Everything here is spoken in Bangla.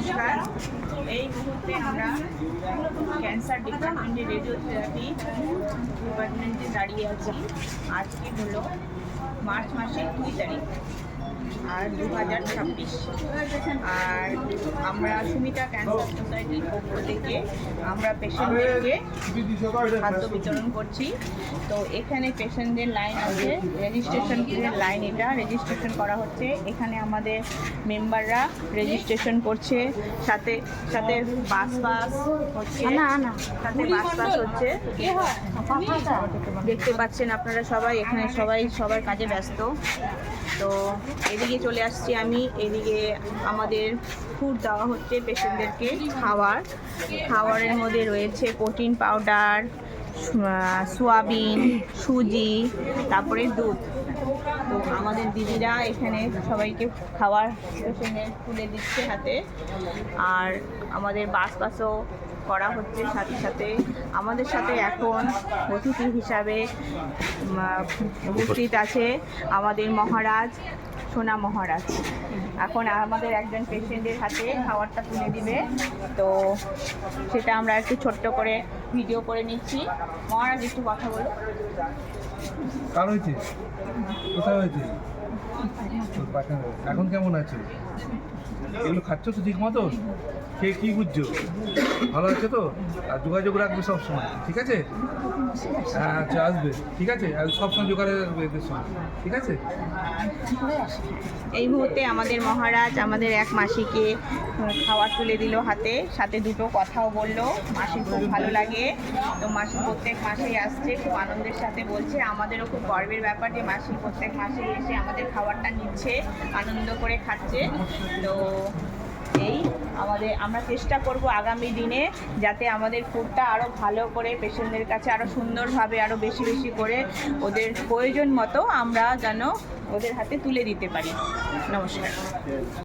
নমস্কার। এই মুহূর্তে আমরা ক্যান্সার ডিপার্টমেন্টে রেডিওথেরাপি ডিপার্টমেন্টে দাঁড়িয়ে আছি। আজকে হলো মার্চ মাসের 2 তারিখ আর 2026। আর আমরা সুমিতা ক্যান্সার সোসাইটির পক্ষ থেকে আমরা পেশেন্টদেরকে খাদ্য বিতরণ করছি। তো এখানে পেশেন্টদের লাইন আছে, রেজিস্ট্রেশনের লাইন, এটা রেজিস্ট্রেশন করা হচ্ছে। এখানে আমাদের মেম্বাররা রেজিস্ট্রেশন করছে, সাথে সাথে বাস হচ্ছে, সাথে বাস হচ্ছে। দেখতে পাচ্ছেন আপনারা সবাই, এখানে সবার কাজে ব্যস্ত। তো এদিকে চলে আসছি আমি, এদিকে আমাদের ফুড দেওয়া হচ্ছে পেশেন্টদেরকে। খাবারের মধ্যে রয়েছে প্রোটিন পাউডার, সোয়াবিন, সুজি, তারপরে দুধ। তো আমাদের দিদিরা এখানে সবাইকে খাবার পেশেন্টের তুলে দিচ্ছে হাতে। আর আমাদের বাসও করা হচ্ছে। সাথে সাথে আমাদের সাথে এখন অতিথি হিসাবে উপস্থিত আছে আমাদের মহারাজ, সোনা মহারাজ। এখন আমাদের একজন পেশেন্টের হাতে খাবারটা তুলে দিবে। তো সেটা আমরা একটু ছোট্ট করে ভিডিও করে নিচ্ছি। মহারাজ, একটু কথা বলো। কার হয়েছে? কোথায় হয়েছে? এখন কেমন আছে? এগুলো খাচ্ছ তো ঠিক মতো? খেয়ে কী বুঝছো? ভালো আছে তো? আর যোগাযোগ রাখবে সবসময়, ঠিক আছে? হ্যাঁ, আচ্ছা, আসবে, ঠিক আছে? আর সবসময় যোগাযোগ রাখবে এদের সঙ্গে, ঠিক আছে? এই মুহূর্তে আমাদের মহারাজ আমাদের এক মাসিকে খাবার তুলে দিল হাতে, সাথে দুটো কথাও বললো। মাসির খুব ভালো লাগে। তো মাসি প্রত্যেক মাসেই আসছে, খুব আনন্দের সাথে বলছে। আমাদেরও খুব গর্বের ব্যাপার যে মাসি প্রত্যেক মাসে এসে আমাদের খাবারটা নিচ্ছে, আনন্দ করে খাচ্ছে। তো আমরা চেষ্টা করব আগামী দিনে যাতে আমাদের ফুডটা আরও ভালো করে পেশেন্টদের কাছে আরও সুন্দরভাবে আরও বেশি বেশি করে ওদের প্রয়োজন মতো আমরা যেন ওদের হাতে তুলে দিতে পারি। নমস্কার।